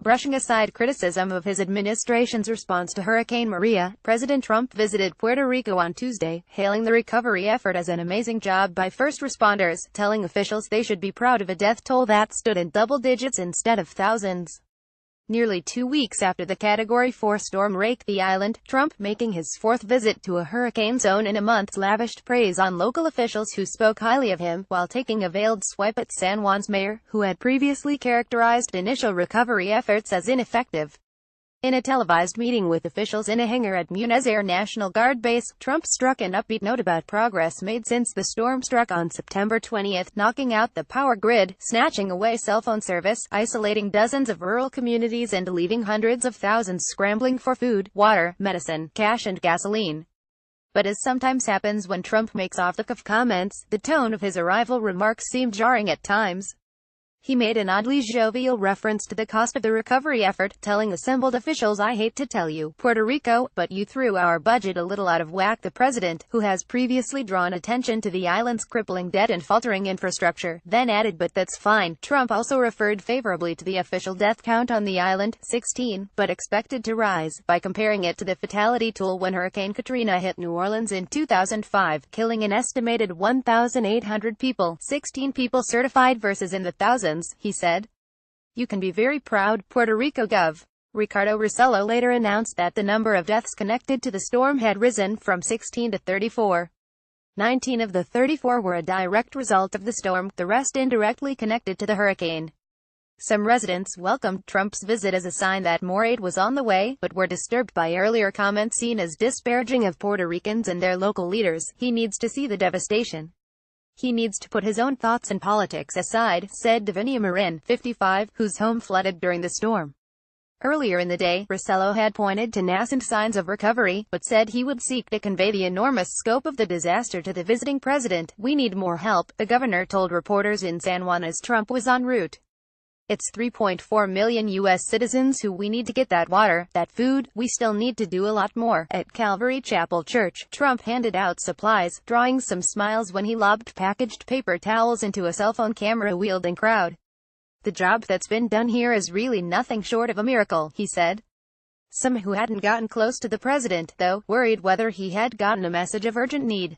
Brushing aside criticism of his administration's response to Hurricane Maria, President Trump visited Puerto Rico on Tuesday, hailing the recovery effort as an amazing job by first responders, telling officials they should be proud of a death toll that stood in double digits instead of thousands. Nearly 2 weeks after the Category 4 storm raked the island, Trump, making his fourth visit to a hurricane zone in a month, lavished praise on local officials who spoke highly of him, while taking a veiled swipe at San Juan's mayor, who had previously characterized initial recovery efforts as ineffective. In a televised meeting with officials in a hangar at Munez Air National Guard Base, Trump struck an upbeat note about progress made since the storm struck on September 20, knocking out the power grid, snatching away cell phone service, isolating dozens of rural communities and leaving hundreds of thousands scrambling for food, water, medicine, cash and gasoline. But as sometimes happens when Trump makes off-the-cuff comments, the tone of his arrival remarks seemed jarring at times. He made an oddly jovial reference to the cost of the recovery effort, telling assembled officials, "I hate to tell you, Puerto Rico, but you threw our budget a little out of whack." The president, who has previously drawn attention to the island's crippling debt and faltering infrastructure, then added, "But that's fine." Trump also referred favorably to the official death count on the island, 16, but expected to rise, by comparing it to the fatality toll when Hurricane Katrina hit New Orleans in 2005, killing an estimated 1,800 people, 16 people certified versus in the thousands. He said. "You can be very proud." Puerto Rico Gov. Ricardo Rossello later announced that the number of deaths connected to the storm had risen from 16 to 34. 19 of the 34 were a direct result of the storm, the rest indirectly connected to the hurricane. Some residents welcomed Trump's visit as a sign that more aid was on the way, but were disturbed by earlier comments seen as disparaging of Puerto Ricans and their local leaders. "He needs to see the devastation. He needs to put his own thoughts and politics aside," said Davinia Marin, 55, whose home flooded during the storm. Earlier in the day, Rossello had pointed to nascent signs of recovery, but said he would seek to convey the enormous scope of the disaster to the visiting president. "We need more help," the governor told reporters in San Juan as Trump was en route. "It's 3.4 million U.S. citizens who we need to get that water, that food. We still need to do a lot more." At Calvary Chapel Church, Trump handed out supplies, drawing some smiles when he lobbed packaged paper towels into a cell phone camera-wielding crowd. "The job that's been done here is really nothing short of a miracle," he said. Some who hadn't gotten close to the president, though, worried whether he had gotten a message of urgent need.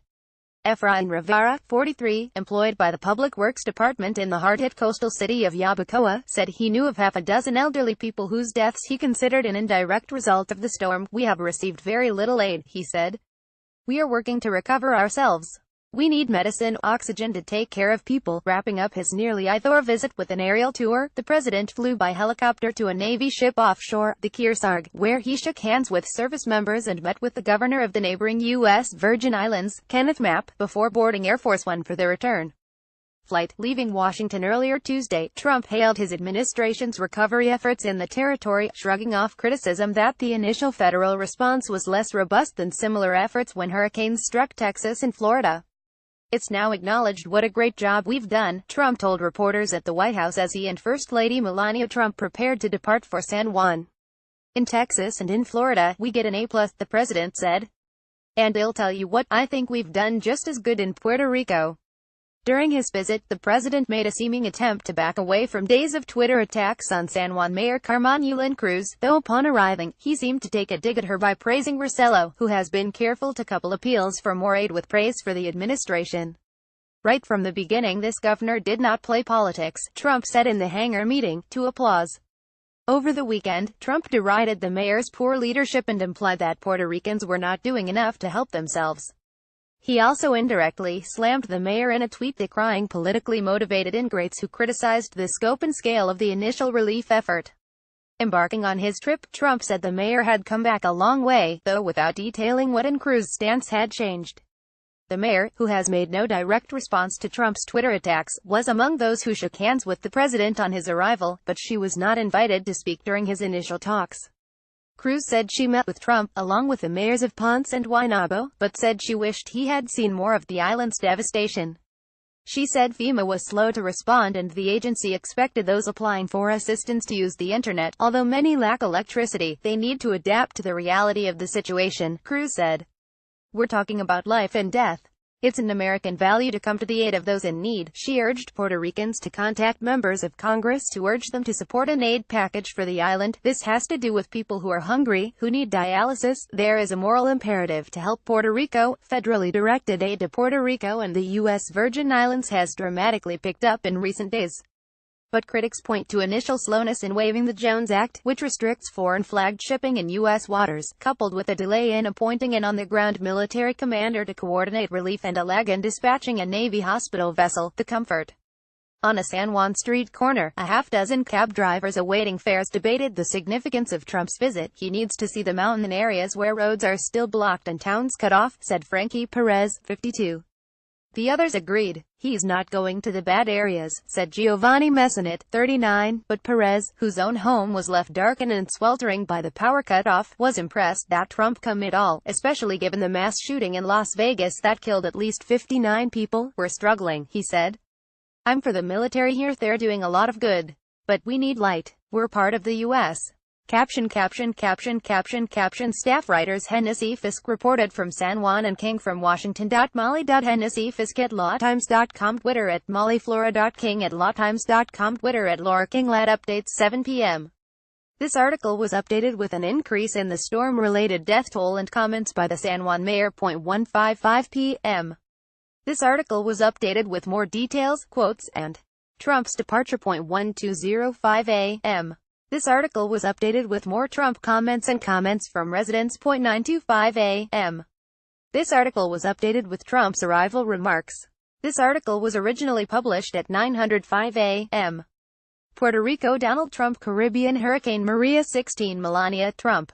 Efrain Rivera, 43, employed by the Public Works Department in the hard-hit coastal city of Yabucoa, said he knew of half a dozen elderly people whose deaths he considered an indirect result of the storm. "We have received very little aid," he said. "We are working to recover ourselves. We need medicine, oxygen to take care of people." Wrapping up his nearly either visit with an aerial tour, the president flew by helicopter to a Navy ship offshore, the Kearsarge, where he shook hands with service members and met with the governor of the neighboring U.S. Virgin Islands, Kenneth Mapp, before boarding Air Force One for their return flight. Leaving Washington earlier Tuesday, Trump hailed his administration's recovery efforts in the territory, shrugging off criticism that the initial federal response was less robust than similar efforts when hurricanes struck Texas and Florida. "It's now acknowledged what a great job we've done," Trump told reporters at the White House as he and First Lady Melania Trump prepared to depart for San Juan. "In Texas and in Florida, we get an A+, the president said. And I'll tell you what, I think we've done just as good in Puerto Rico." During his visit, the president made a seeming attempt to back away from days of Twitter attacks on San Juan Mayor Carmen Yulín Cruz, though upon arriving, he seemed to take a dig at her by praising Rossello, who has been careful to couple appeals for more aid with praise for the administration. "Right from the beginning this governor did not play politics," Trump said in the hangar meeting, to applause. Over the weekend, Trump derided the mayor's poor leadership and implied that Puerto Ricans were not doing enough to help themselves. He also indirectly slammed the mayor in a tweet decrying politically motivated ingrates who criticized the scope and scale of the initial relief effort. Embarking on his trip, Trump said the mayor had come back a long way, though without detailing what in Cruz's stance had changed. The mayor, who has made no direct response to Trump's Twitter attacks, was among those who shook hands with the president on his arrival, but she was not invited to speak during his initial talks. Cruz said she met with Trump, along with the mayors of Ponce and Guaynabo, but said she wished he had seen more of the island's devastation. She said FEMA was slow to respond and the agency expected those applying for assistance to use the internet. "Although many lack electricity, they need to adapt to the reality of the situation," Cruz said. "We're talking about life and death. It's an American value to come to the aid of those in need. She urged Puerto Ricans to contact members of Congress to urge them to support an aid package for the island. This has to do with people who are hungry, who need dialysis. There is a moral imperative to help Puerto Rico. Federally directed aid to Puerto Rico and the U.S. Virgin Islands has dramatically picked up in recent days. But critics point to initial slowness in waiving the Jones Act, which restricts foreign-flagged shipping in U.S. waters, coupled with a delay in appointing an on-the-ground military commander to coordinate relief and a lag in dispatching a Navy hospital vessel, the Comfort. On a San Juan street corner, a half-dozen cab drivers awaiting fares debated the significance of Trump's visit. He needs to see the mountain areas where roads are still blocked and towns cut off, said Frankie Perez, 52. The others agreed. He's not going to the bad areas, said Giovanni Messinit, 39, but Perez, whose own home was left darkened and sweltering by the power cut-off, was impressed that Trump come it all, especially given the mass shooting in Las Vegas that killed at least 59 people. We're struggling, he said. I'm for the military here, they're doing a lot of good. But we need light. We're part of the U.S. Caption. Staff writers Hennessy Fisk reported from San Juan and King from Washington. Molly. Hennessy Fisk at lawtimes.com, Twitter at mollyflora.king, at lawtimes.com, Twitter at Laura King. Lad updates 7 p.m. This article was updated with an increase in the storm-related death toll and comments by the San Juan mayor. 1:55 p.m. This article was updated with more details, quotes, and Trump's departure. 12:05 a.m. This article was updated with more Trump comments and comments from residents. 9:25 a.m. This article was updated with Trump's arrival remarks. This article was originally published at 9:05 a.m. Puerto Rico. Donald Trump. Caribbean hurricane Maria. 16 Melania Trump.